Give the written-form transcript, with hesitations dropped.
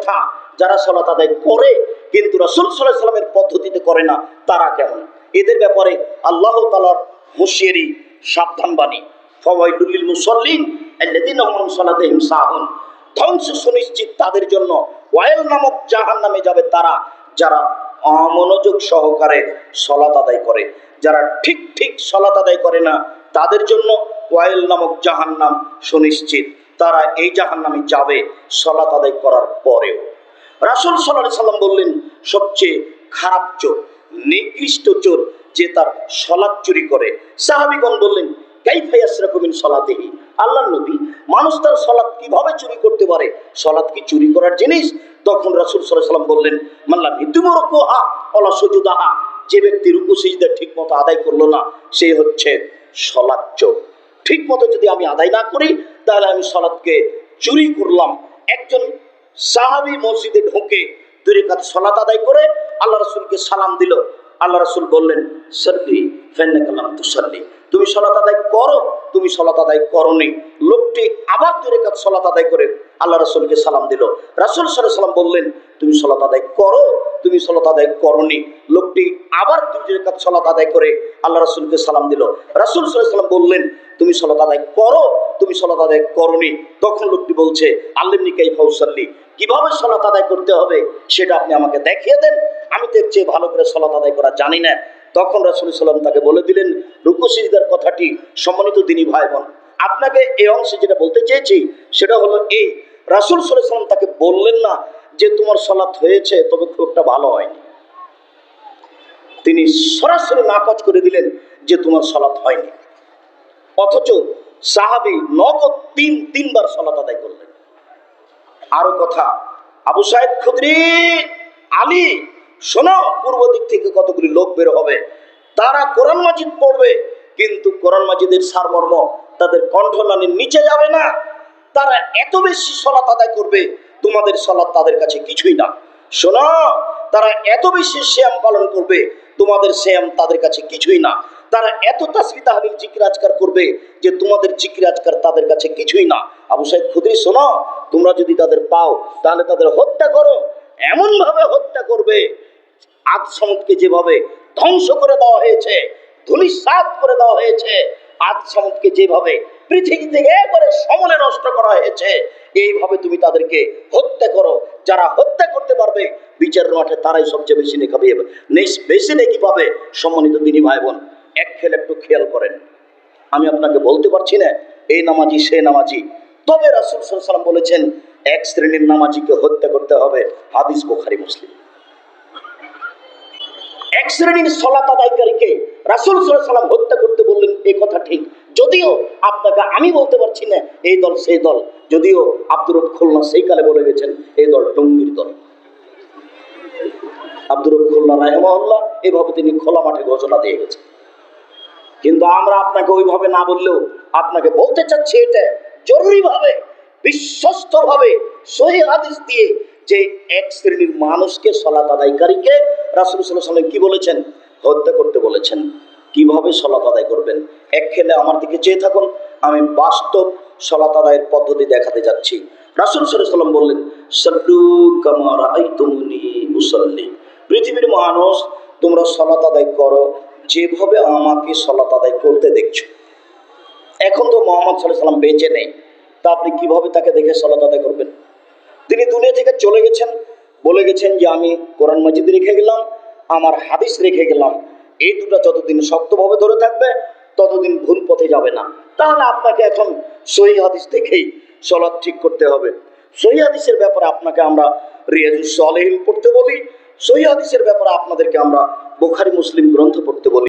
কথা, যারা সালাত আদায় করে কিন্তু রাসূল সাল্লাল্লাহু আলাইহি ওয়াসাল্লামের পদ্ধতিতে করে না, তারা কেমন? এদের ব্যাপারে আল্লাহ তাআলার হুঁশিয়ারি, সাবধান বাণী, ফাওয়াইলুল লিল মুসাল্লিন আল্লাযীনা হুম আন সালাতিহিম সাহুন। ধ্বংস সুনিশ্চিত তাদের জন্য, ওয়াইল নামক জাহান্নামে যাবে তারা যারা অমনোযোগ সহকারে সালাত আদায় করে। যারা ঠিক ঠিক সালাত আদায় করে না তাদের জন্য ওয়াইল নামক জাহান্নাম সুনিশ্চিত, তারা এই জাহান্নামে যাবে সালাত আদায় করার পরেও। রাসূল সাল্লাল্লাহু আলাইহি সাল্লাম বললেন, সবচেয়ে খারাপ চোর, নিকৃষ্ট চোর যে তার সালাত চুরি করে। সাহাবীগণ বললেন, কাইফা ইয়াসরাকু মিন সালাতিহি, আল্লাহর নবী, মানুষ তার সালাত কিভাবে চুরি করতে পারে? সালাত কি চুরি করার জিনিস? তখন রাসূল সাল্লাল্লাহু আলাইহি সাল্লাম বললেন, মাল্লাম ইতুমু রুকুহা ওয়ালা সুজুদাহা, যে ব্যক্তি রুকু সিজদা ঠিকমতো আদায় করলো না সে হচ্ছে সালাত চোর। ঠিকমতো যদি আমি আদায় না করি তাহলে আমি সালাতকে চুরি করলাম। একজন সাহাবী মসজিদে ঢুকে 2 রাকাত সালাত আদায় করে আল্লাহ রাসূলকে সালাম দিল। আল্লাহ রাসূল বললেন, সাল্লি ফাইন্নাকা লাম তুসাল্লি, তুমি সালাত আদায় করো, তুমি সালাত আদায় করোনি। লোকটি আবার 2 রাকাত সালাত আদায় করে আল্লাহ রাসূলকে সালাম দিল। রাসূল সাল্লাল্লাহু আলাইহি সাল্লাম বললেন, তুমি সালাত আদায় করো, তুমি সালাত আদায় করোনি। লোকটি আবার 2 রাকাত সালাত আদায় করে আল্লাহ রাসূলকে সালাম দিল। রাসূল সাল্লাল্লাহু আলাইহি সাল্লাম বললেন, তুমি সালাত আদায় করো, তুমি সালাত আদায় করোনি। তখন লোকটি বলছে, আল্লিমনি কাইফা উসাল্লি, কিভাবে সালাত আদায় করতে হবে সেটা আপনি আমাকে দেখিয়ে দেন, আমি তো এর চেয়ে ভালো করে সালাত আদায় করা জানি না। তখন রাসূল সাল্লাল্লাহু আলাইহি ওয়াসাল্লাম তাকে বলে দিলেন রুকু সিজদার কথাটি। সম্মানিত দিনী ভাই বোন, আপনাকে এই অংশে যেটা বলতে চেয়েছি সেটা হলো এই, রাসূল সাল্লাল্লাহু আলাইহি ওয়াসাল্লাম তাকে বললেন না যে তোমার সালাত হয়েছে তবে খুব একটা ভালো হয়নি। তিনি সরাসরি নাকচ করে দিলেন যে তোমার সালাত হয়নি। অথচ সাহাবী নগদ তিনবার সালাত আদায় করলেন। আরো কথা, আবু সাঈদ খুদরি, আলী, শোনো, পূর্ব দিক থেকে কতগুলি লোক বের হবে, তারা কোরআন মাজিদ পড়বে কিন্তু কোরআন মাজিদের সারমর্ম তাদের কণ্ঠনালীর নিচে যাবে না। তারা এত বেশি সালাত আদায় করবে তোমাদের সালাত তাদের কাছে কিছুই না। শোনো, তারা এত বেশি সিয়াম পালন করবে তোমাদের সিয়াম তাদের কাছে কিছুই না। তারা এত তাসবিহ তাহলিল জিকির আজকার করবে যে তোমাদের জিকির আজকার তাদের কাছে কিছুই না। আবু সাঈদ খুদরি, শোনো, তোমরা যদি তাদের পাও তাহলে তাদের হত্যা করো, এমন ভাবে হত্যা করবে আদ সামুদকে যেভাবে ধ্বংস করে দেওয়া হয়েছে, ধূলিসাৎ করে দেওয়া হয়েছে, আদ সামুদকে যেভাবে পৃথিবী থেকে একবারে সমলে নষ্ট করা হয়েছে, এইভাবে তুমি তাদেরকে হত্যা করো। যারা হত্যা করতে পারবে বিচারের মাঠে তারাই সবচেয়ে বেশি নেকি পাবে, বেশি নেকি পাবে। সম্মানিত দিনী ভাই বোন, এক খেলে একটু খেয়াল করেন, আমি আপনাকে বলতে পারছি না এই নামাজি সে নামাজি, তবে রাসূল সাল্লাল্লাহু আলাইহি ওয়াসাল্লাম বলেছেন এক শ্রেণীর নামাজিকে হত্যা করতে হবে। হাদিস বুখারী মুসলিম। এক শ্রেণীর সালাত আদায়কারীকে রাসূল সাল্লাল্লাহু আলাইহি ওয়াসাল্লাম হত্যা করতে বললেন, এই কথা ঠিক। যদিও আপনাকে আমি বলতে পারছি না এই দল সেই দল, যদিও আব্দুর রব খুলনা সেই কালে বলে গেছেন এই দল টঙ্গীর দল। আব্দুর রব খুলনা রাহিমাহুল্লাহ এইভাবে তিনি খোলা মাঠে ঘোষণা দিয়ে গেছেন। কিন্তু আমরা আপনাকে ওইভাবে না বললেও আপনাকে বলতে চাচ্ছি এটা জরুরিভাবে, বিশ্বস্তভাবে, সহিহ হাদিস দিয়ে, যে এক শ্রেণীর মানুষকে সালাত আদায়কারীকে রাসূল সাল্লাল্লাহু আলাইহি ওয়াসাল্লাম কি বলেছেন? হত্যা করতে বলেছেন। কিভাবে সালাত আদায় করবেন? এক খেলে আমার দিকে চেয়ে থাকুন, আমি বাস্তব সালাত আদায়ের পদ্ধতি দেখাতে যাচ্ছি। রাসূল সাল্লাল্লাহু আলাইহি ওয়াসাল্লাম বললেন, সাল্লু কামা রাআইতুমুনি উসাল্লি, পৃথিবীর মানুষ তোমরা সালাত আদায় করো যেভাবে আমাকে সালাত আদায় করতে দেখছো। এখন তো মুহাম্মদ সাল্লাল্লাহু আলাইহি ওয়াসাল্লাম বেঁচে নেই, তা আপনি কিভাবে তাকে দেখে সালাত আদায় করবেন? তিনি দুনিয়া থেকে চলে গেছেন, বলে গেছেন যে আমি কোরআন মাজিদ রেখে গেলাম, আমার হাদিস রেখে গেলাম, এই দুটো যতদিন শক্তভাবে ধরে থাকবে ততদিন ভুল পথে যাবে না। তাহলে আপনাকে এখন সহিহ হাদিস দেখেই সালাত ঠিক করতে হবে। সহিহ হাদিসের ব্যাপারে আপনাকে আমরা রিয়াজুস সালিহিন পড়তে বলি, সহিহ হাদিসের ব্যাপারে আপনাদেরকে আমরা বুখারী মুসলিম গ্রন্থ পড়তে বলি।